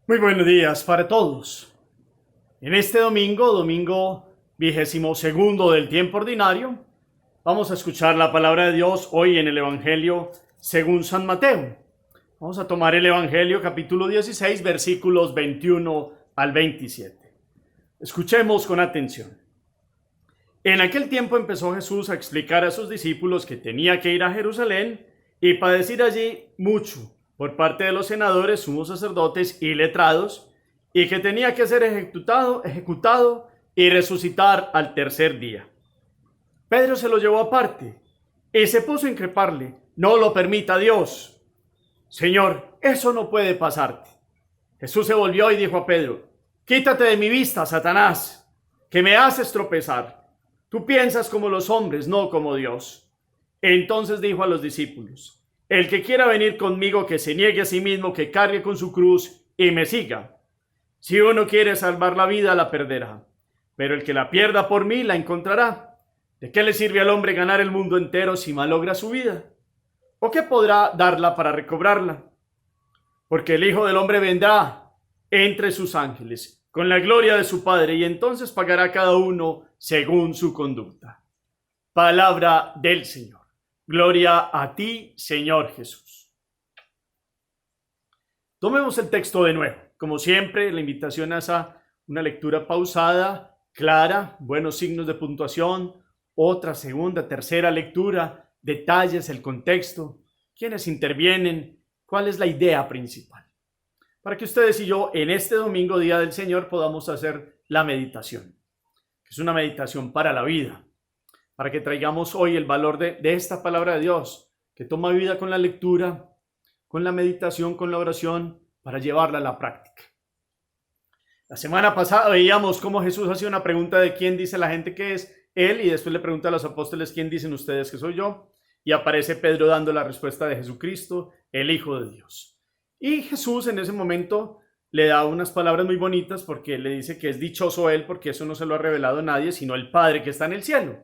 Muy buenos días para todos. En este domingo 22º del tiempo ordinario, vamos a escuchar la palabra de Dios hoy en el Evangelio según San Mateo. Vamos a tomar el Evangelio capítulo 16, versículos 21 al 27. Escuchemos con atención. En aquel tiempo empezó Jesús a explicar a sus discípulos que tenía que ir a Jerusalén y padecer allí mucho por parte de los senadores, sumos sacerdotes y letrados, y que tenía que ser ejecutado y resucitar al tercer día. Pedro se lo llevó aparte y se puso a increparle: no lo permita Dios. Señor, eso no puede pasarte. Jesús se volvió y dijo a Pedro: quítate de mi vista, Satanás, que me haces tropezar. Tú piensas como los hombres, no como Dios. Entonces dijo a los discípulos: el que quiera venir conmigo, que se niegue a sí mismo, que cargue con su cruz y me siga. Si uno quiere salvar la vida, la perderá, pero el que la pierda por mí, la encontrará. ¿De qué le sirve al hombre ganar el mundo entero si malogra su vida? ¿O qué podrá darla para recobrarla? Porque el Hijo del Hombre vendrá entre sus ángeles con la gloria de su Padre, y entonces pagará cada uno según su conducta. Palabra del Señor. Gloria a ti, Señor Jesús. Tomemos el texto de nuevo. Como siempre, la invitación es a una lectura pausada, clara, buenos signos de puntuación, otra, segunda, tercera lectura, detalles, el contexto, quiénes intervienen, cuál es la idea principal. Para que ustedes y yo en este domingo, Día del Señor, podamos hacer la meditación, que es una meditación para la vida. Para que traigamos hoy el valor de esta palabra de Dios, que toma vida con la lectura, con la meditación, con la oración, para llevarla a la práctica. La semana pasada veíamos cómo Jesús hacía una pregunta de quién dice la gente que es Él, y después le pregunta a los apóstoles: ¿quién dicen ustedes que soy yo? Y aparece Pedro dando la respuesta de Jesucristo, el Hijo de Dios. Y Jesús en ese momento le da unas palabras muy bonitas, porque le dice que es dichoso Él, porque eso no se lo ha revelado a nadie, sino el Padre que está en el cielo.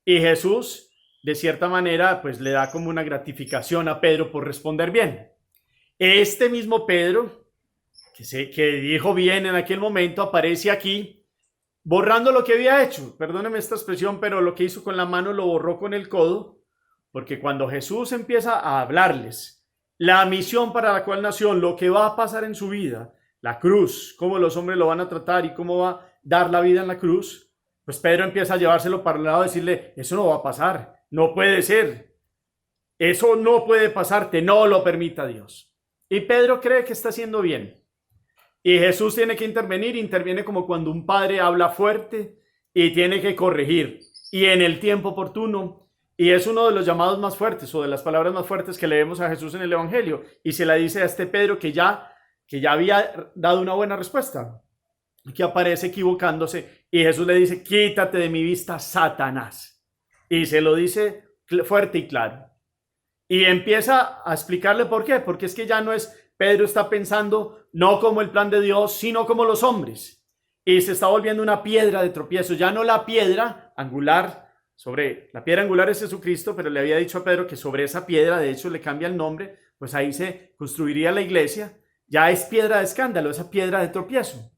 Y Jesús, de cierta manera, pues le da como una gratificación a Pedro por responder bien. Este mismo Pedro, que dijo bien en aquel momento, aparece aquí borrando lo que había hecho. Perdóneme esta expresión, pero lo que hizo con la mano lo borró con el codo, porque cuando Jesús empieza a hablarles la misión para la cual nació, lo que va a pasar en su vida, la cruz, cómo los hombres lo van a tratar y cómo va a dar la vida en la cruz, pues Pedro empieza a llevárselo para el lado y decirle: eso no va a pasar, no puede ser, eso no puede pasarte, no lo permita Dios. Y Pedro cree que está haciendo bien. Y Jesús tiene que interviene como cuando un padre habla fuerte y tiene que corregir, y en el tiempo oportuno. Y es uno de los llamados más fuertes, o de las palabras más fuertes que leemos a Jesús en el Evangelio. Y se la dice a este Pedro que ya había dado una buena respuesta, que aparece equivocándose, y Jesús le dice: quítate de mi vista, Satanás. Y se lo dice fuerte y claro. Y empieza a explicarle por qué. Porque es que ya no es, Pedro está pensando no como el plan de Dios, sino como los hombres. Y se está volviendo una piedra de tropiezo. Ya no la piedra angular, la piedra angular es Jesucristo, pero le había dicho a Pedro que sobre esa piedra, de hecho le cambia el nombre, pues ahí se construiría la iglesia. Ya es piedra de escándalo, esa piedra de tropiezo.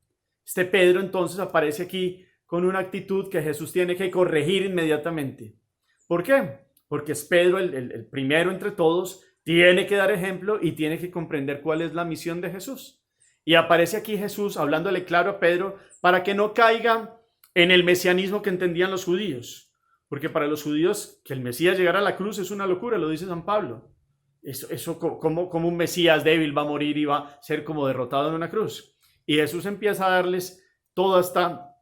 Este Pedro entonces aparece aquí con una actitud que Jesús tiene que corregir inmediatamente. ¿Por qué? Porque es Pedro el primero entre todos, tiene que dar ejemplo y tiene que comprender cuál es la misión de Jesús. Y aparece aquí Jesús hablándole claro a Pedro para que no caiga en el mesianismo que entendían los judíos. Porque para los judíos que el Mesías llegara a la cruz es una locura, lo dice San Pablo. Eso como un Mesías débil va a morir y va a ser como derrotado en una cruz. Y Jesús empieza a darles toda esta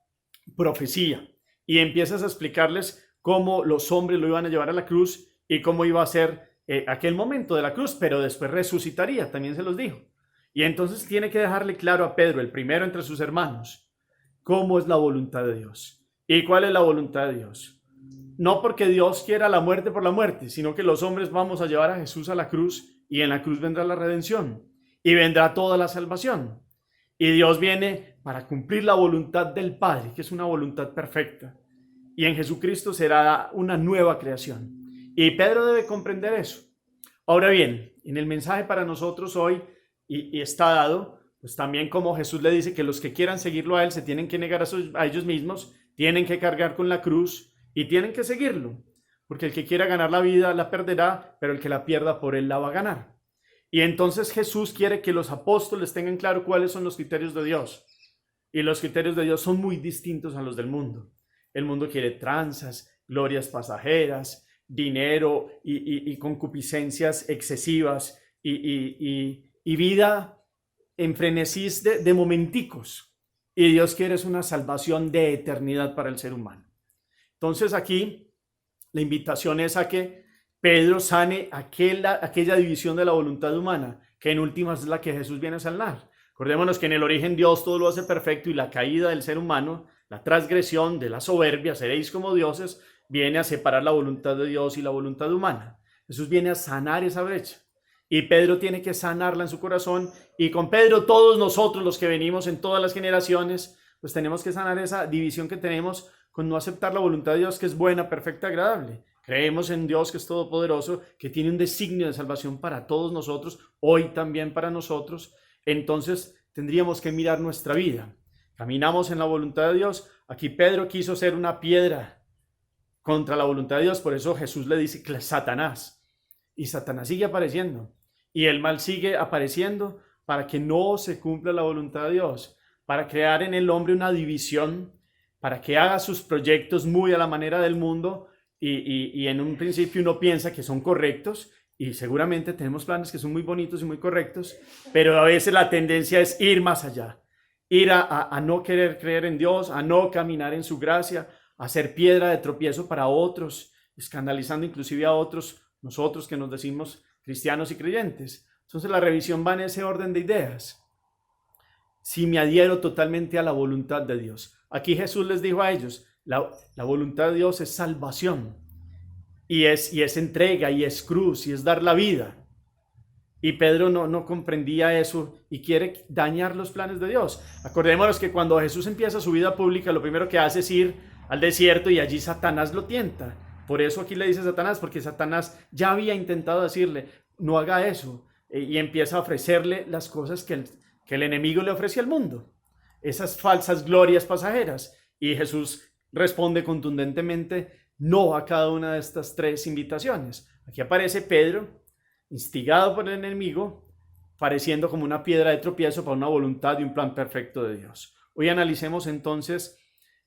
profecía y empieza a explicarles cómo los hombres lo iban a llevar a la cruz y cómo iba a ser aquel momento de la cruz, pero después resucitaría, también se los dijo. Y entonces tiene que dejarle claro a Pedro, el primero entre sus hermanos, cómo es la voluntad de Dios. ¿Y cuál es la voluntad de Dios? No porque Dios quiera la muerte por la muerte, sino que los hombres vamos a llevar a Jesús a la cruz, y en la cruz vendrá la redención y vendrá toda la salvación. Y Dios viene para cumplir la voluntad del Padre, que es una voluntad perfecta. Y en Jesucristo será una nueva creación. Y Pedro debe comprender eso. Ahora bien, en el mensaje para nosotros hoy, y está dado, Pues también como Jesús le dice que los que quieran seguirlo a Él se tienen que negar a ellos mismos, tienen que cargar con la cruz y tienen que seguirlo. Porque el que quiera ganar la vida la perderá, pero el que la pierda por Él la va a ganar. Y entonces Jesús quiere que los apóstoles tengan claro cuáles son los criterios de Dios. Y los criterios de Dios son muy distintos a los del mundo. El mundo quiere tranzas, glorias pasajeras, dinero y concupiscencias excesivas y vida en frenesís de momenticos. Y Dios quiere es una salvación de eternidad para el ser humano. Entonces aquí la invitación es a que Pedro sane aquella división de la voluntad humana, que en últimas es la que Jesús viene a sanar. Acordémonos que en el origen Dios todo lo hace perfecto y la caída del ser humano, la transgresión de la soberbia, seréis como dioses, viene a separar la voluntad de Dios y la voluntad humana. Jesús viene a sanar esa brecha. Y Pedro tiene que sanarla en su corazón. Y con Pedro todos nosotros, los que venimos en todas las generaciones, pues tenemos que sanar esa división que tenemos con no aceptar la voluntad de Dios, que es buena, perfecta, agradable. Creemos en Dios, que es todopoderoso, que tiene un designio de salvación para todos nosotros, hoy también para nosotros. Entonces tendríamos que mirar nuestra vida. Caminamos en la voluntad de Dios. Aquí Pedro quiso ser una piedra contra la voluntad de Dios, por eso Jesús le dice que Satanás. Y Satanás sigue apareciendo. Y el mal sigue apareciendo para que no se cumpla la voluntad de Dios, para crear en el hombre una división, para que haga sus proyectos muy a la manera del mundo y en un principio uno piensa que son correctos y seguramente tenemos planes que son muy bonitos y muy correctos, pero a veces la tendencia es ir más allá, ir a no querer creer en Dios, a no caminar en su gracia, a ser piedra de tropiezo para otros, escandalizando inclusive a otros, nosotros que nos decimos cristianos y creyentes. Entonces la revisión va en ese orden de ideas. Si me adhiero totalmente a la voluntad de Dios. Aquí Jesús les dijo a ellos, la voluntad de Dios es salvación, y es entrega, y es cruz, y es dar la vida. Y Pedro no comprendía eso y quiere dañar los planes de Dios. Acordémonos que cuando Jesús empieza su vida pública, lo primero que hace es ir al desierto y allí Satanás lo tienta. Por eso aquí le dice Satanás, porque Satanás ya había intentado decirle, no haga eso. Y empieza a ofrecerle las cosas que el enemigo le ofrece al mundo. Esas falsas glorias pasajeras. Y Jesús responde contundentemente no a cada una de estas tres invitaciones. Aquí aparece Pedro, instigado por el enemigo, pareciendo como una piedra de tropiezo para una voluntad y un plan perfecto de Dios. Hoy analicemos entonces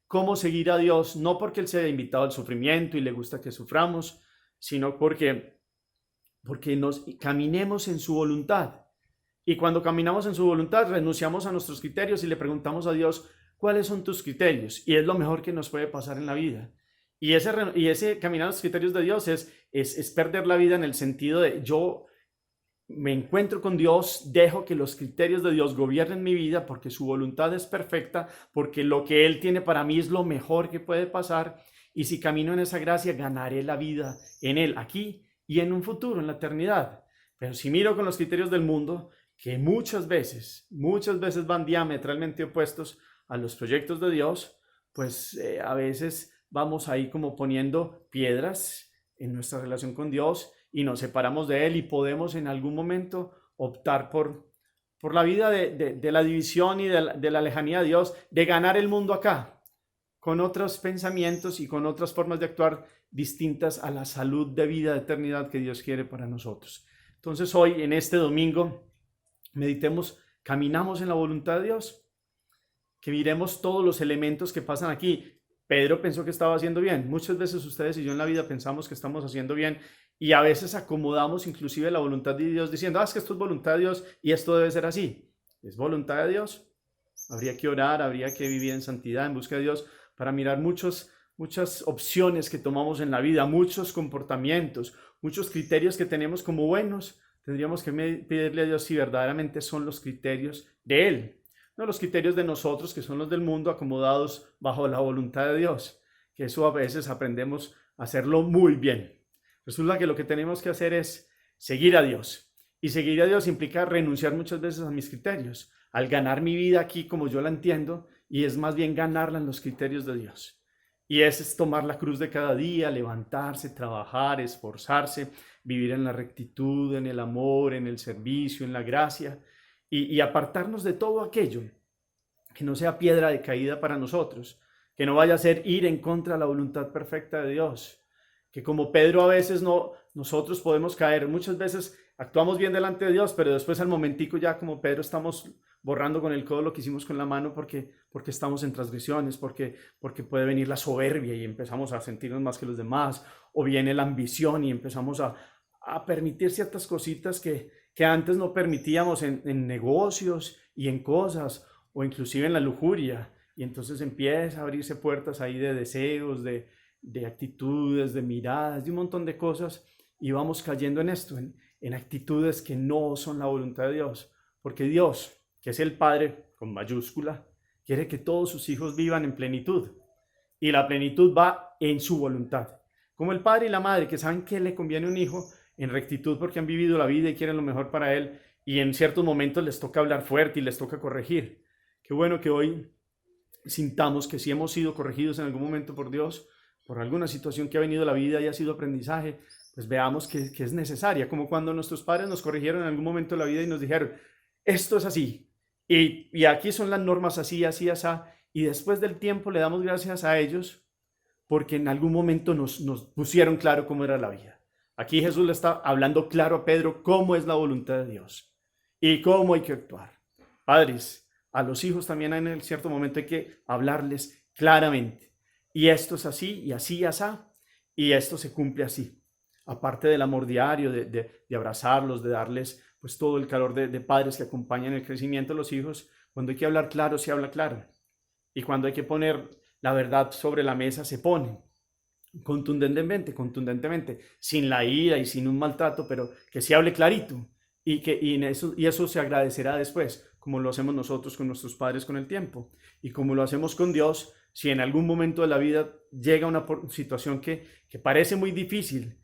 cómo seguir a Dios, no porque Él se haya invitado al sufrimiento y le gusta que suframos, sino porque nos caminemos en su voluntad. Y cuando caminamos en su voluntad, renunciamos a nuestros criterios y le preguntamos a Dios, ¿cuáles son tus criterios? Y es lo mejor que nos puede pasar en la vida. Y ese caminar a los criterios de Dios es perder la vida en el sentido de yo me encuentro con Dios, dejo que los criterios de Dios gobiernen mi vida porque su voluntad es perfecta, porque lo que Él tiene para mí es lo mejor que puede pasar. Y si camino en esa gracia, ganaré la vida en Él, aquí y en un futuro, en la eternidad. Pero si miro con los criterios del mundo, que muchas veces van diametralmente opuestos a los proyectos de Dios, pues a veces vamos ahí como poniendo piedras en nuestra relación con Dios y nos separamos de Él y podemos en algún momento optar por la vida de la división y de la lejanía de Dios, de ganar el mundo acá, con otros pensamientos y con otras formas de actuar distintas a la salud de vida, de eternidad que Dios quiere para nosotros. Entonces hoy, en este domingo, meditemos, caminamos en la voluntad de Dios, que miremos todos los elementos que pasan aquí. Pedro pensó que estaba haciendo bien. Muchas veces ustedes y yo en la vida pensamos que estamos haciendo bien y a veces acomodamos inclusive la voluntad de Dios diciendo, es que esto es voluntad de Dios y esto debe ser así. ¿Es voluntad de Dios? Habría que orar, habría que vivir en santidad, en busca de Dios, para mirar muchas opciones que tomamos en la vida, muchos comportamientos, muchos criterios que tenemos como buenos. Tendríamos que pedirle a Dios si verdaderamente son los criterios de Él. No los criterios de nosotros, que son los del mundo, acomodados bajo la voluntad de Dios, que eso a veces aprendemos a hacerlo muy bien. Resulta que lo que tenemos que hacer es seguir a Dios. Y seguir a Dios implica renunciar muchas veces a mis criterios, al ganar mi vida aquí como yo la entiendo, y es más bien ganarla en los criterios de Dios. Y es tomar la cruz de cada día, levantarse, trabajar, esforzarse, vivir en la rectitud, en el amor, en el servicio, en la gracia. y apartarnos de todo aquello que no sea piedra de caída para nosotros, que no vaya a ser ir en contra de la voluntad perfecta de Dios, que como Pedro a veces no, nosotros podemos caer, muchas veces actuamos bien delante de Dios, pero después al momentico ya como Pedro estamos borrando con el codo lo que hicimos con la mano porque estamos en transgresiones, porque puede venir la soberbia y empezamos a sentirnos más que los demás, o viene la ambición y empezamos a permitir ciertas cositas que antes no permitíamos en negocios y en cosas, o inclusive en la lujuria, y entonces empieza a abrirse puertas ahí de deseos, de actitudes, de miradas, de un montón de cosas, y vamos cayendo en esto, en actitudes que no son la voluntad de Dios, porque Dios, que es el Padre con mayúscula, quiere que todos sus hijos vivan en plenitud, y la plenitud va en su voluntad. Como el padre y la madre que saben que le conviene a un hijo en rectitud porque han vivido la vida y quieren lo mejor para él, y en ciertos momentos les toca hablar fuerte y les toca corregir. Qué bueno que hoy sintamos que si hemos sido corregidos en algún momento por Dios, por alguna situación que ha venido a la vida y ha sido aprendizaje, pues veamos que es necesaria, como cuando nuestros padres nos corrigieron en algún momento de la vida y nos dijeron, esto es así, y aquí son las normas así, así, así, y después del tiempo le damos gracias a ellos porque en algún momento nos pusieron claro cómo era la vida. Aquí Jesús le está hablando claro a Pedro cómo es la voluntad de Dios y cómo hay que actuar. Padres, a los hijos también en cierto momento hay que hablarles claramente. Y esto es así, y así, y así, y esto se cumple así. Aparte del amor diario, de abrazarlos, de darles pues todo el calor de padres que acompañan el crecimiento de los hijos, cuando hay que hablar claro, se habla claro. Y cuando hay que poner la verdad sobre la mesa, se pone contundentemente, sin la ira y sin un maltrato, pero que se hable clarito y eso se agradecerá después, como lo hacemos nosotros con nuestros padres con el tiempo y como lo hacemos con Dios. Si en algún momento de la vida llega una situación que parece muy difícil,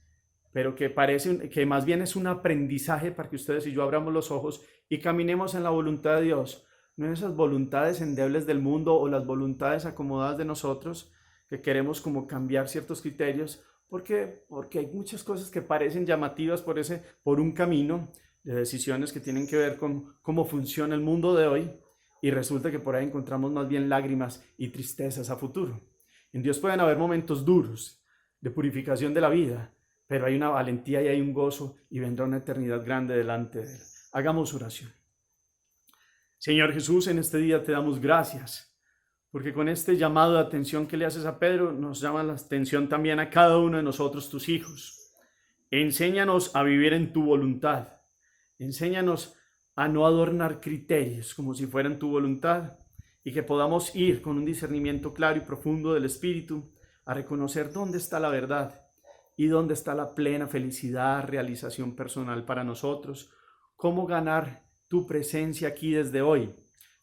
pero que más bien es un aprendizaje para que ustedes y yo abramos los ojos y caminemos en la voluntad de Dios, no en esas voluntades endebles del mundo o las voluntades acomodadas de nosotros, que queremos como cambiar ciertos criterios, porque hay muchas cosas que parecen llamativas por un camino de decisiones que tienen que ver con cómo funciona el mundo de hoy, y resulta que por ahí encontramos más bien lágrimas y tristezas a futuro. En Dios pueden haber momentos duros de purificación de la vida, pero hay una valentía y hay un gozo y vendrá una eternidad grande delante de Él. Hagamos oración. Señor Jesús, en este día te damos gracias, porque con este llamado de atención que le haces a Pedro, nos llama la atención también a cada uno de nosotros, tus hijos. Enséñanos a vivir en tu voluntad. Enséñanos a no adornar criterios como si fueran tu voluntad, y que podamos ir con un discernimiento claro y profundo del Espíritu a reconocer dónde está la verdad y dónde está la plena felicidad, realización personal para nosotros, cómo ganar tu presencia aquí desde hoy,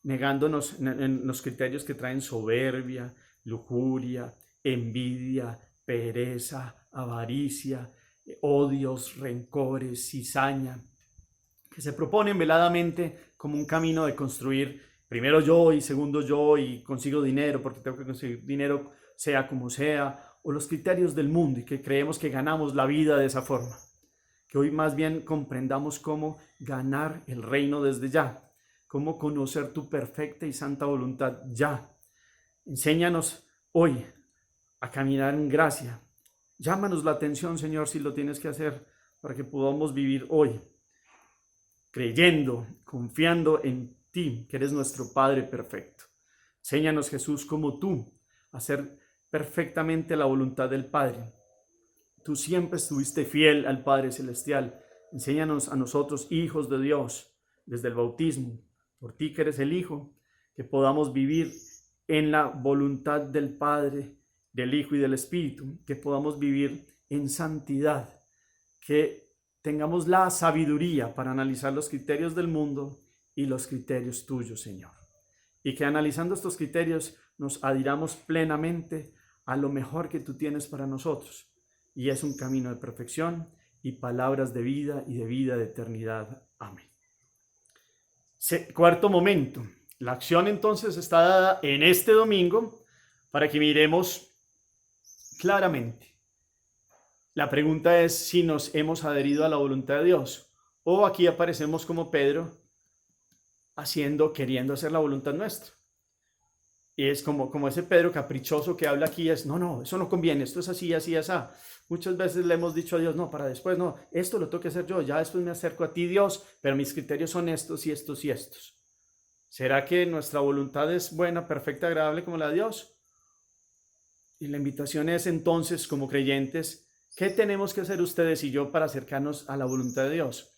negándonos en los criterios que traen soberbia, lujuria, envidia, pereza, avaricia, odios, rencores, cizaña, que se proponen veladamente como un camino de construir primero yo y segundo yo y consigo dinero porque tengo que conseguir dinero sea como sea, o los criterios del mundo y que creemos que ganamos la vida de esa forma. Que hoy más bien comprendamos cómo ganar el reino desde ya, cómo conocer tu perfecta y santa voluntad ya. Enséñanos hoy a caminar en gracia. Llámanos la atención, Señor, si lo tienes que hacer, para que podamos vivir hoy creyendo, confiando en ti, que eres nuestro Padre perfecto. Enséñanos, Jesús, como tú, a hacer perfectamente la voluntad del Padre. Tú siempre estuviste fiel al Padre Celestial. Enséñanos a nosotros, hijos de Dios, desde el bautismo, por ti que eres el Hijo, que podamos vivir en la voluntad del Padre, del Hijo y del Espíritu, que podamos vivir en santidad, que tengamos la sabiduría para analizar los criterios del mundo y los criterios tuyos, Señor. Y que analizando estos criterios nos adhiramos plenamente a lo mejor que tú tienes para nosotros. Y es un camino de perfección y palabras de vida y de vida de eternidad. Amén. Cuarto momento. La acción entonces está dada en este domingo para que miremos claramente. La pregunta es si nos hemos adherido a la voluntad de Dios, o aquí aparecemos como Pedro, queriendo hacer la voluntad nuestra. Y es como ese Pedro caprichoso que habla aquí, es, no, eso no conviene, esto es así, así, así. Muchas veces le hemos dicho a Dios, no, para después, no, esto lo tengo que hacer yo, ya después me acerco a ti, Dios, pero mis criterios son estos y estos y estos. ¿Será que nuestra voluntad es buena, perfecta, agradable como la de Dios? Y la invitación es entonces, como creyentes, ¿qué tenemos que hacer ustedes y yo para acercarnos a la voluntad de Dios?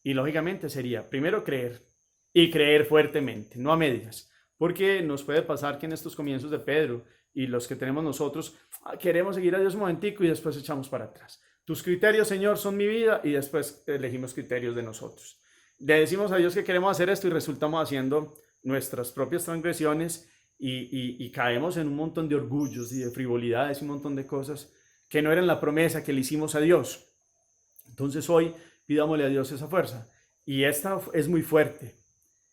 Y lógicamente sería, primero creer, y creer fuertemente, no a medias, porque nos puede pasar que en estos comienzos de Pedro y los que tenemos nosotros, queremos seguir a Dios un momentico y después echamos para atrás. Tus criterios, Señor, son mi vida, y después elegimos criterios de nosotros. Le decimos a Dios que queremos hacer esto y resultamos haciendo nuestras propias transgresiones y caemos en un montón de orgullos y de frivolidades y un montón de cosas que no eran la promesa que le hicimos a Dios. Entonces hoy pidámosle a Dios esa fuerza. Y esta es muy fuerte.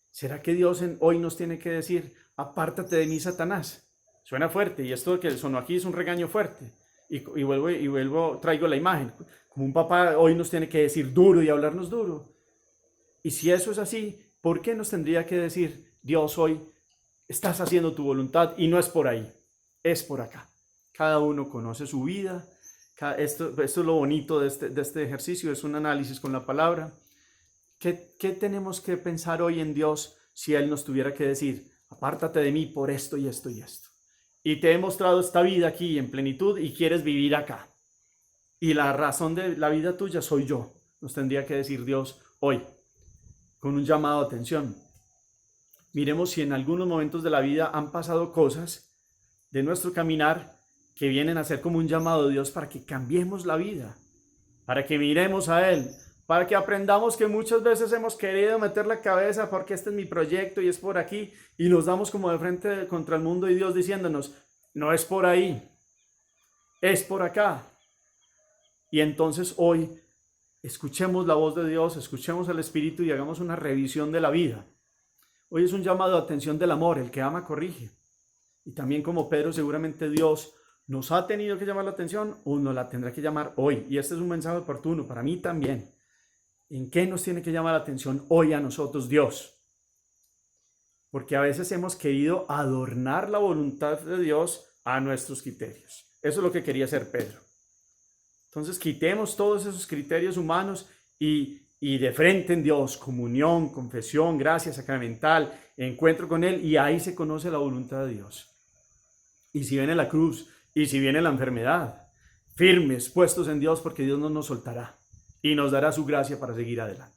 ¿Será que Dios hoy nos tiene que decir, apártate de mí, Satanás? Suena fuerte, y esto que sonó aquí es un regaño fuerte. Y vuelvo, traigo la imagen. Como un papá hoy nos tiene que decir duro y hablarnos duro. Y si eso es así, ¿por qué nos tendría que decir, Dios, hoy estás haciendo tu voluntad? Y no es por ahí, es por acá. Cada uno conoce su vida. Esto es lo bonito de este ejercicio, es un análisis con la palabra. ¿Qué tenemos que pensar hoy en Dios si Él nos tuviera que decir, apártate de mí por esto y esto y esto? Y te he mostrado esta vida aquí en plenitud y quieres vivir acá. Y la razón de la vida tuya soy yo. Nos tendría que decir Dios hoy, con un llamado de atención. Miremos si en algunos momentos de la vida han pasado cosas de nuestro caminar que vienen a ser como un llamado de Dios para que cambiemos la vida, para que miremos a Él, para que aprendamos que muchas veces hemos querido meter la cabeza porque este es mi proyecto y es por aquí, y nos damos como de frente contra el mundo y Dios diciéndonos, no es por ahí, es por acá. Y entonces hoy escuchemos la voz de Dios, escuchemos al Espíritu y hagamos una revisión de la vida. Hoy es un llamado de atención del amor, el que ama corrige. Y también como Pedro, seguramente Dios nos ha tenido que llamar la atención o nos la tendrá que llamar hoy. Y este es un mensaje oportuno para mí también. ¿En qué nos tiene que llamar la atención hoy a nosotros Dios? Porque a veces hemos querido adornar la voluntad de Dios a nuestros criterios. Eso es lo que quería hacer Pedro. Entonces quitemos todos esos criterios humanos y de frente en Dios, comunión, confesión, gracia sacramental, encuentro con Él, y ahí se conoce la voluntad de Dios. Y si viene la cruz, y si viene la enfermedad, firmes, puestos en Dios, porque Dios no nos soltará y nos dará su gracia para seguir adelante.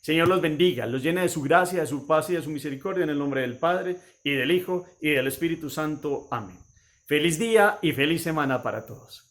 Señor los bendiga, los llene de su gracia, de su paz y de su misericordia, en el nombre del Padre, y del Hijo, y del Espíritu Santo. Amén. Feliz día y feliz semana para todos.